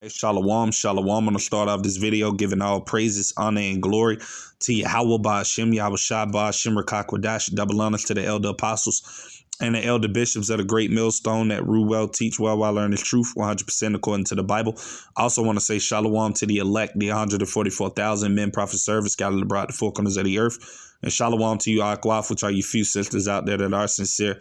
Hey, Shalom, shalom. I'm going to start off this video giving all praises, honor, and glory to Yahweh Ba'ashem, Yahweh Shai Ba'ashem, Rakakwadash, double honors to the elder apostles and the elder bishops of the great millstone that rule well, teach well, while learning truth 100% according to the Bible. I also want to say shalom to the elect, the 144,000 men, prophet service, scattered abroad the four corners of the earth. And shalom to you, Akwaf, which are you few sisters out there that are sincere,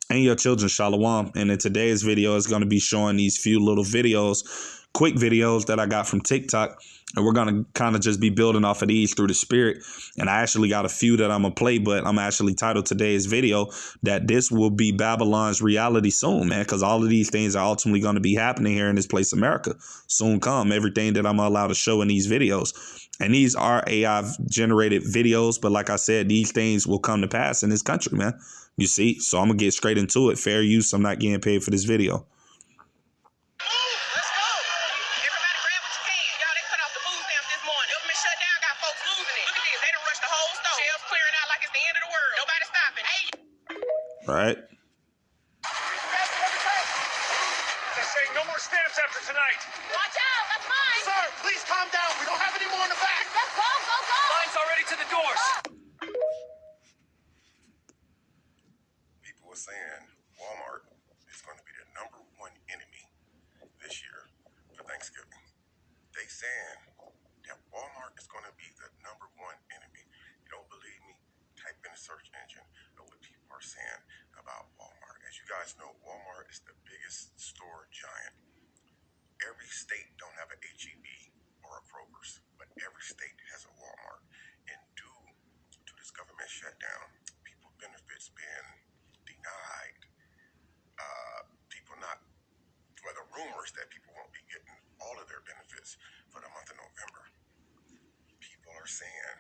and your children, shalom. And in today's video is going to be showing these few little videos, quick videos that I got from TikTok, and we're going to kind of just be building off of these through the spirit. And I actually got a few that I'm going to play, but I'm actually titled today's video that this will be Babylon's reality soon, man, because all of these things are ultimately going to be happening here in this place, America. Soon come, everything that I'm allowed to show in these videos. And these are AI generated videos, but like I said, these things will come to pass in this country, man. You see, so I'm going to get straight into it. Fair use. I'm not getting paid for this video. Right. They're saying no more stamps after tonight. Watch out, that's mine. Sir, please calm down. We don't have any more in the back. Let's go, go, go. Line's already to the doors. People were saying Walmart is going to be the #1 enemy this year for Thanksgiving. They saying that Walmart is going to be the #1 enemy. You don't believe me? Type in the search engine of what people are saying about Walmart. As you guys know, Walmart is the biggest store giant. Every state don't have an HEB or a Kroger's, but every state has a Walmart. And due to this government shutdown, people benefits being denied, people not, well, the rumors that people won't be getting all of their benefits for the month of November. People are saying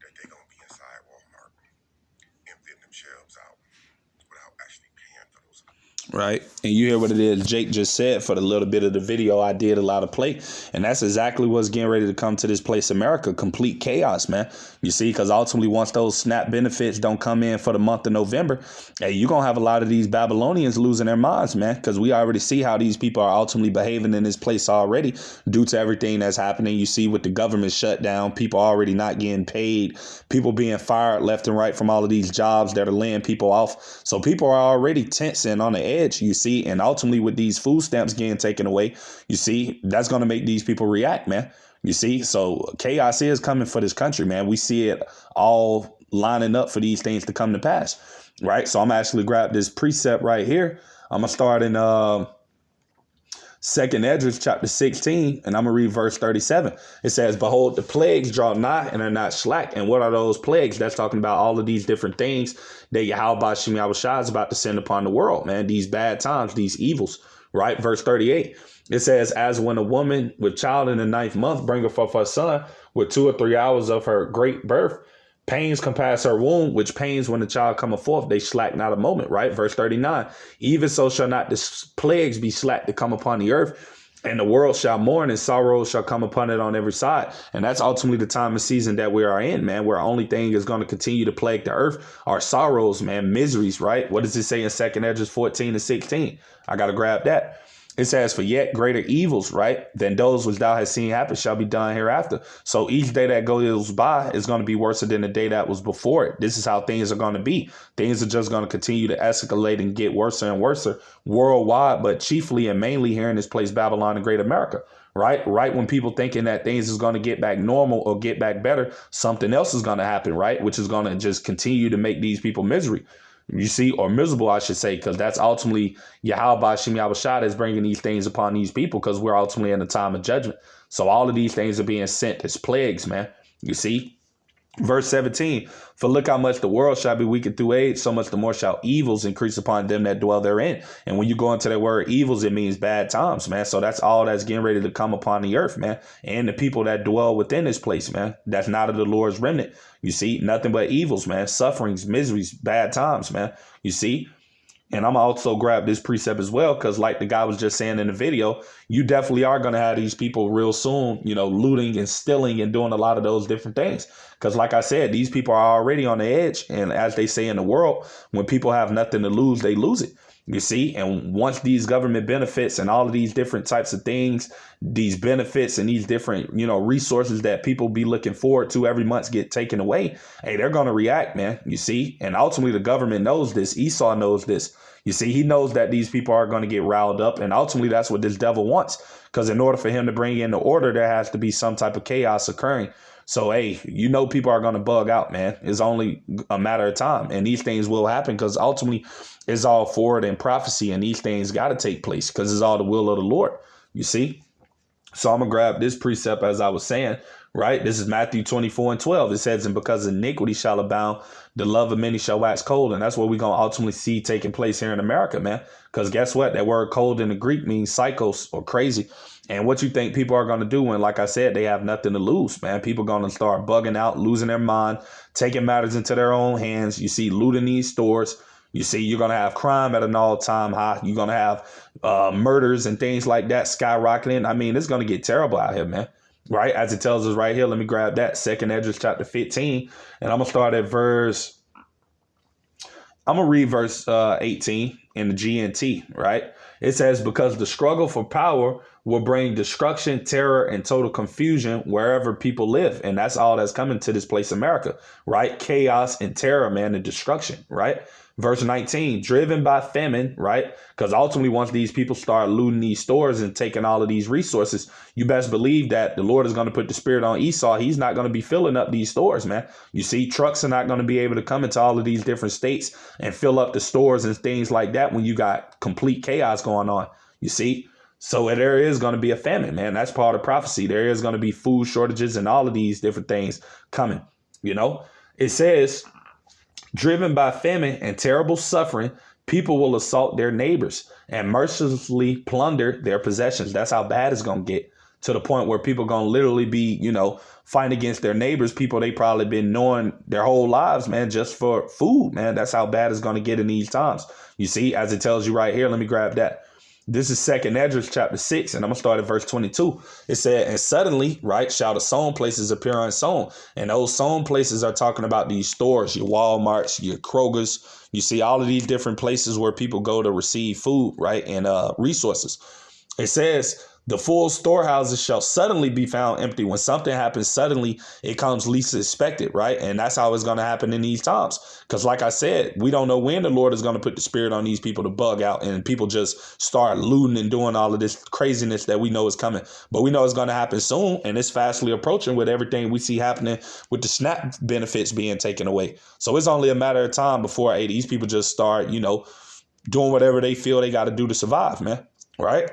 that they're going to be inside Walmart, emptying them shelves out without actually paying for those. Right. And you hear what it is Jake just said for the little bit of the video I did allow to play. And that's exactly what's getting ready to come to this place, America. Complete chaos, man. You see, because ultimately once those SNAP benefits don't come in for the month of November, hey, you're going to have a lot of these Babylonians losing their minds, man, because we already see how these people are ultimately behaving in this place already due to everything that's happening. You see with the government shutdown, people already not getting paid, people being fired left and right from all of these jobs that are laying people off. So people are already tensing on the edge, you see, and ultimately with these food stamps getting taken away, you see, that's going to make these people react, man. You see, so chaos is coming for this country, man. We see it all lining up for these things to come to pass, right? So I'm actually grab this precept right here. I'm going to start in 2nd Esdras chapter 16, and I'm going to read verse 37. It says, "Behold, the plagues draw nigh and are not slack." And what are those plagues? That's talking about all of these different things that Yahweh Ba'ashem Yahweh Shai is about to send upon the world, man. These bad times, these evils, right? Verse 38. It says, "As when a woman with child in the 9th month bringeth forth her son with 2 or 3 hours of her great birth, pains compass her womb, which pains when the child cometh forth, they slack not a moment," right? Verse 39, "Even so shall not the plagues be slack to come upon the earth, and the world shall mourn, and sorrow shall come upon it on every side." And that's ultimately the time and season that we are in, man, where only thing is going to continue to plague the earth are sorrows, man, miseries, right? What does it say in 2nd Esdras 14-16? I got to grab that. It says, "For yet greater evils, right, than those which thou hast seen happen shall be done hereafter." So each day that goes by is going to be worse than the day that was before it. This is how things are going to be. Things are just going to continue to escalate and get worse and worse worldwide, but chiefly and mainly here in this place, Babylon and Great America. Right when people thinking that things is going to get back normal or get back better, something else is going to happen, right, which is going to just continue to make these people miserable. You see, or miserable, I should say, because that's ultimately Yahweh Ba'ashem Yahweh Shai is bringing these things upon these people, because we're ultimately in a time of judgment. So all of these things are being sent as plagues, man. You see, verse 17, "For look how much the world shall be weakened through age, so much the more shall evils increase upon them that dwell therein." And when you go into that word evils, it means bad times, man. So that's all that's getting ready to come upon the earth, man. And the people that dwell within this place, man, that's not of the Lord's remnant. You see, nothing but evils, man, sufferings, miseries, bad times, man. You see, And I'm also grab this precept as well, because like the guy was just saying in the video, you definitely are going to have these people real soon, you know, looting and stealing and doing a lot of those different things. Because like I said, these people are already on the edge. And as they say in the world, when people have nothing to lose, they lose it. You see, and once these government benefits and all of these different types of things, these benefits and these different, resources that people be looking forward to every month get taken away, hey, they're going to react, man. You see, and ultimately the government knows this. Esau knows this. You see, he knows that these people are going to get riled up. And ultimately, that's what this devil wants. Because in order for him to bring in the order, there has to be some type of chaos occurring. So, hey, people are going to bug out, man. It's only a matter of time. And these things will happen because ultimately it's all forward in prophecy. And these things got to take place because it's all the will of the Lord. You see? So I'm going to grab this precept as I was saying, right? This is Matthew 24:12. It says, and because iniquity shall abound, the love of many shall wax cold. And that's what we're going to ultimately see taking place here in America, man. Because guess what? That word cold in the Greek means psychos or crazy. And what you think people are going to do when, like I said, they have nothing to lose, man. People are going to start bugging out, losing their mind, taking matters into their own hands. You see, looting these stores. You see, you're going to have crime at an all-time high. You're going to have murders and things like that skyrocketing. I mean, it's going to get terrible out here, man. Right? As it tells us right here, let me grab that. 2nd Esdras chapter 15. And I'm going to start at I'm going to read verse 18 in the GNT, right? It says, because the struggle for power will bring destruction, terror, and total confusion wherever people live. And that's all that's coming to this place, America, right? Chaos and terror, man, and destruction, right? Verse 19, driven by famine, right? Because ultimately, once these people start looting these stores and taking all of these resources, you best believe that the Lord is going to put the spirit on Esau. He's not going to be filling up these stores, man. You see, trucks are not going to be able to come into all of these different states and fill up the stores and things like that when you got complete chaos going on. You see? So there is going to be a famine, man. That's part of prophecy. There is going to be food shortages and all of these different things coming. It says, driven by famine and terrible suffering, people will assault their neighbors and mercilessly plunder their possessions. That's how bad it's going to get, to the point where people are going to literally be, fighting against their neighbors, people they probably been knowing their whole lives, man, just for food, man. That's how bad it's going to get in these times. You see, as it tells you right here, let me grab that. This is 2nd Esdras chapter 6, and I'm going to start at verse 22. It said, and suddenly, right, shall the sown places appear unsown. And those sown places are talking about these stores, your Walmarts, your Krogers. You see all of these different places where people go to receive food, right, and resources. It says, the full storehouses shall suddenly be found empty. When something happens suddenly, it comes least expected, right? And that's how it's going to happen in these times. Because like I said, we don't know when the Lord is going to put the spirit on these people to bug out and people just start looting and doing all of this craziness that we know is coming. But we know it's going to happen soon, and it's fastly approaching with everything we see happening with the SNAP benefits being taken away. So it's only a matter of time before these people just start, doing whatever they feel they got to do to survive, man, right?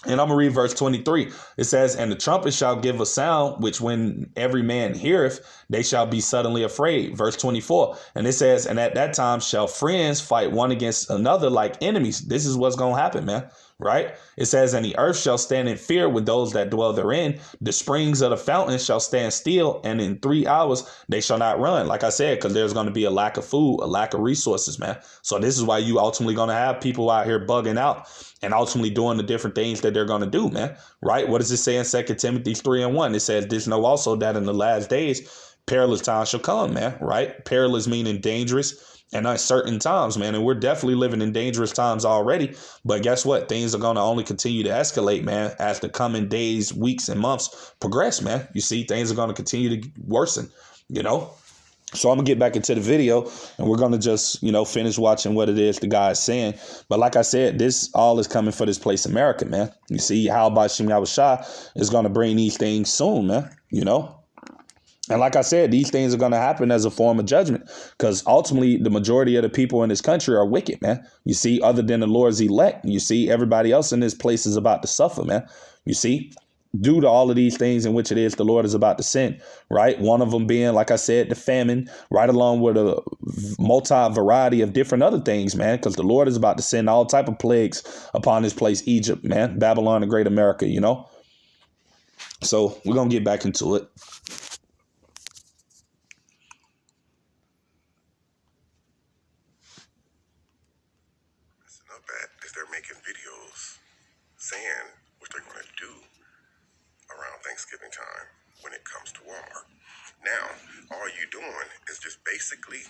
And I'm going to read verse 23. It says, and the trumpet shall give a sound, which when every man heareth, they shall be suddenly afraid. Verse 24. And it says, and at that time shall friends fight one against another like enemies. This is what's going to happen, man. Right? It says, and the earth shall stand in fear with those that dwell therein. The springs of the fountains shall stand still, and in 3 hours they shall not run. Like I said, because there's going to be a lack of food, a lack of resources, man. So this is why you ultimately going to have people out here bugging out and ultimately doing the different things that they're going to do, man. Right? What does it say in 2 Timothy 3:1? It says, this know also that in the last days, perilous times shall come, man. Right? Perilous meaning dangerous and uncertain times, man. And we're definitely living in dangerous times already. But guess what? Things are going to only continue to escalate, man, as the coming days, weeks, and months progress, man. You see, things are going to continue to worsen, So I'm going to get back into the video, and we're going to just, finish watching what it is the guy is saying. But like I said, this all is coming for this place, America, man. You see how Bashim Yahushua is going to bring these things soon, man, And like I said, these things are going to happen as a form of judgment, because ultimately the majority of the people in this country are wicked, man. You see, other than the Lord's elect, you see, everybody else in this place is about to suffer, man. You see, due to all of these things in which it is the Lord is about to send, right? One of them being, like I said, the famine, right along with a multi-variety of different other things, man, because the Lord is about to send all type of plagues upon this place, Egypt, man, Babylon, the great America, So we're going to get back into it. They're making videos saying what they're going to do around Thanksgiving time when it comes to Walmart. Now, all you're doing is just basically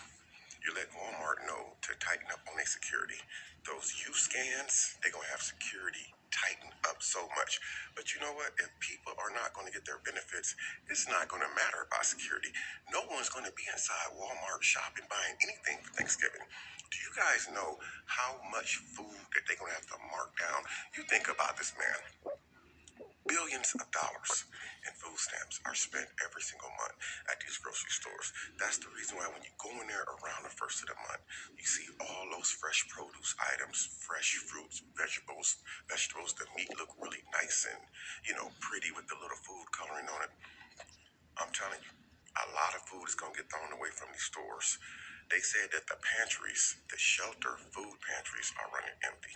You let Walmart know to tighten up on their security. Those U scans, they're going to have security tighten up so much. But you know what? If people are not going to get their benefits, it's not going to matter about security. No one's going to be inside Walmart shopping, buying anything for Thanksgiving. Do you guys know how much food that they're going to have to mark down? You think about this, man. Billions of dollars in food stamps are spent every single month at these grocery stores. That's the reason why when you go in there around the first of the month, you see all those fresh produce items, fresh fruits, vegetables. The meat look really nice and, pretty with the little food coloring on it. I'm telling you, a lot of food is going to get thrown away from these stores. They said that the pantries, the shelter food pantries, are running empty.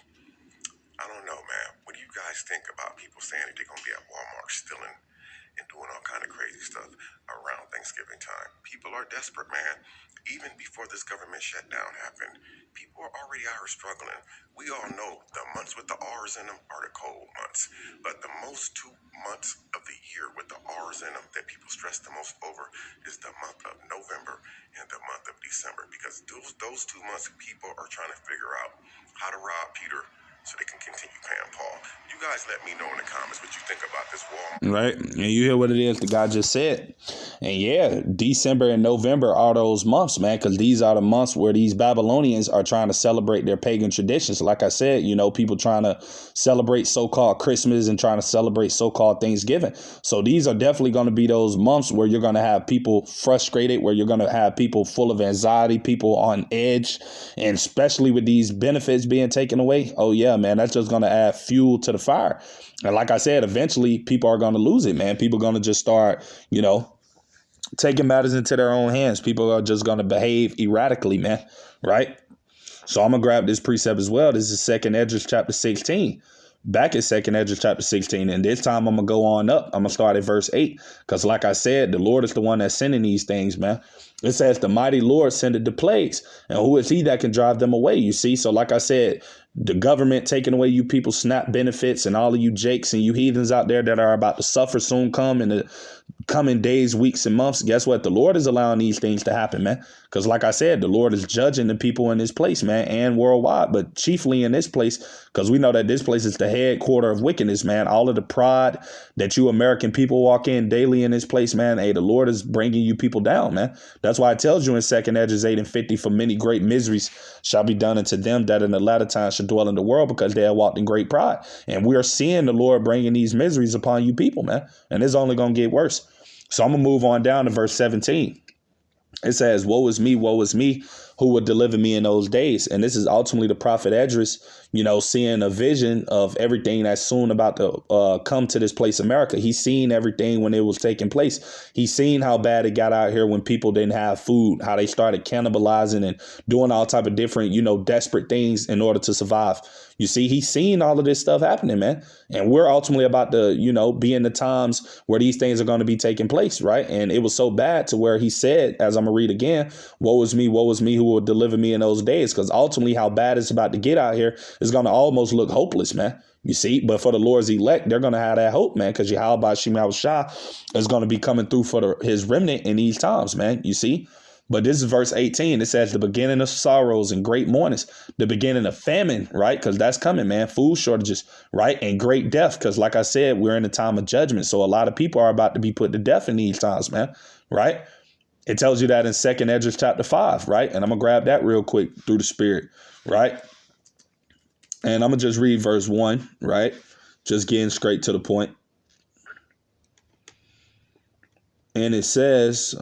I don't know, man. What do you guys think about people saying that they're going to be at Walmart stealing and doing all kind of crazy stuff around Thanksgiving time? People are desperate, man. Even before this government shutdown happened, people are already out here struggling. We all know the months with the R's in them are the cold months. But the most 2 months of the year with the R's in them that people stress the most over is the month of November and the month of December. Because those 2 months, people are trying to figure out how to rob Peter so they can continue paying Paul. You guys let me know in the comments what you think about this wall. Right. And you hear what it is the guy just said. And yeah, December and November are those months, man, because these are the months where these Babylonians are trying to celebrate their pagan traditions. Like I said, people trying to celebrate so-called Christmas and trying to celebrate so-called Thanksgiving. So these are definitely going to be those months where you're going to have people frustrated, where you're going to have people full of anxiety, people on edge, and especially with these benefits being taken away. Oh, yeah, man, that's just going to add fuel to the fire. And like I said, eventually people are going to lose it, man. People are going to just start, taking matters into their own hands. People are just going to behave erratically, man. Right. So I'm going to grab this precept as well. This is 2nd Esdras chapter 16. Back at 2nd Esdras chapter 16. And this time I'm going to go on up. I'm going to start at verse 8. Because like I said, the Lord is the one that's sending these things, man. It says the mighty Lord sendeth the plagues. And who is he that can drive them away? You see? So like I said, the government taking away you people's SNAP benefits and all of you jakes and you heathens out there that are about to suffer soon come in the coming days, weeks, and months. Guess what? The Lord is allowing these things to happen, man. Because like I said, the Lord is judging the people in this place, man, and worldwide, but chiefly in this place, because we know that this place is the headquarter of wickedness, man. All of the pride that you American people walk in daily in this place, man. Hey, the Lord is bringing you people down, man. That's why it tells you in 2nd Esdras 8:50, for many great miseries shall be done unto them that in the latter time shall dwell in the world, because they have walked in great pride. And we are seeing the Lord bringing these miseries upon you people, man. And it's only going to get worse. So I'm going to move on down to verse 17. It says, woe is me, who would deliver me in those days. And this is ultimately the prophet Esdras, seeing a vision of everything that's soon about to come to this place, America. He's seen everything when it was taking place. He's seen how bad it got out here when people didn't have food, how they started cannibalizing and doing all type of different, desperate things in order to survive. You see, he's seen all of this stuff happening, man. And we're ultimately about to, be in the times where these things are going to be taking place. Right. And it was so bad to where he said, as I'm going to read again, woe is me, who will deliver me in those days. Because ultimately how bad it's about to get out here is going to almost look hopeless, man. You see, but for the Lord's elect, they're going to have that hope, man, because Yahweh Shema Shah is going to be coming through for his remnant in these times, man. You see. But this is verse 18. It says the beginning of sorrows and great mournings, the beginning of famine, right? Because that's coming, man. Food shortages, right? And great death. Because like I said, we're in a time of judgment. So a lot of people are about to be put to death in these times, man. Right? It tells you that in 2nd Esdras chapter 5, right? And I'm going to grab that real quick through the Spirit, right? And I'm going to just read verse 1, right? Just getting straight to the point. And it says,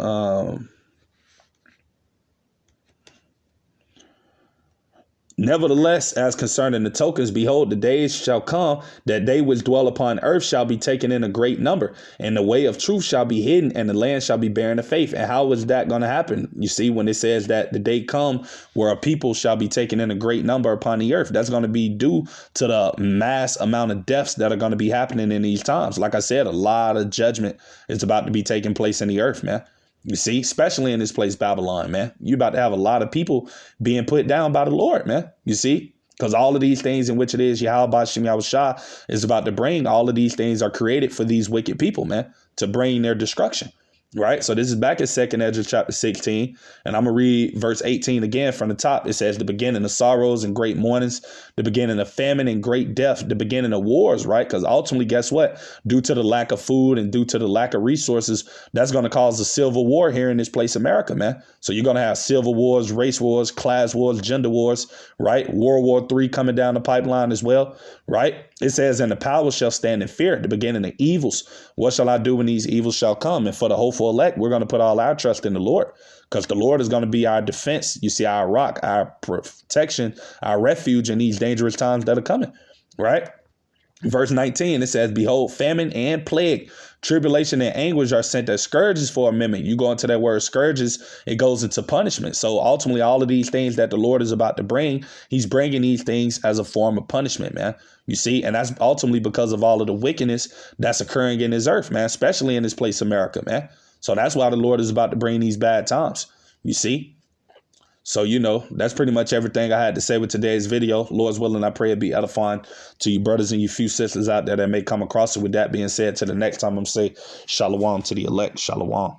nevertheless, as concerning the tokens, behold, the days shall come that they which dwell upon earth shall be taken in a great number, and the way of truth shall be hidden, and the land shall be barren of faith. And how is that going to happen? You see, when it says that the day come where a people shall be taken in a great number upon the earth, that's going to be due to the mass amount of deaths that are going to be happening in these times. Like I said, a lot of judgment is about to be taking place in the earth, man. You see, especially in this place, Babylon, man, you're about to have a lot of people being put down by the Lord, man. You see, because all of these things in which it is Yahweh Shem Shah is about to bring, all of these things are created for these wicked people, man, to bring their destruction. Right? So this is back in 2nd Ezra chapter 16. And I'm going to read verse 18 again from the top. It says, the beginning of sorrows and great mournings, the beginning of famine and great death, the beginning of wars, right? Because ultimately, guess what? Due to the lack of food and due to the lack of resources, that's going to cause a civil war here in this place, America, man. So you're going to have civil wars, race wars, class wars, gender wars, right? World War III coming down the pipeline as well, right? It says, and the power shall stand in fear, the beginning of evils. What shall I do when these evils shall come? And for the hopeful elect, we're going to put all our trust in the Lord, because the Lord is going to be our defense. You see, our rock, our protection, our refuge in these dangerous times that are coming, right? Verse 19, it says, behold, famine and plague, tribulation and anguish are sent as scourges for a minute. You go into that word scourges, it goes into punishment. So ultimately, all of these things that the Lord is about to bring, he's bringing these things as a form of punishment, man. You see, and that's ultimately because of all of the wickedness that's occurring in this earth, man, especially in this place, America, man. So that's why the Lord is about to bring these bad times, you see. So, that's pretty much everything I had to say with today's video. Lord's willing, I pray it be edifying to you brothers and you few sisters out there that may come across it. With that being said, to the next time, I'm say shalom to the elect. Shalom.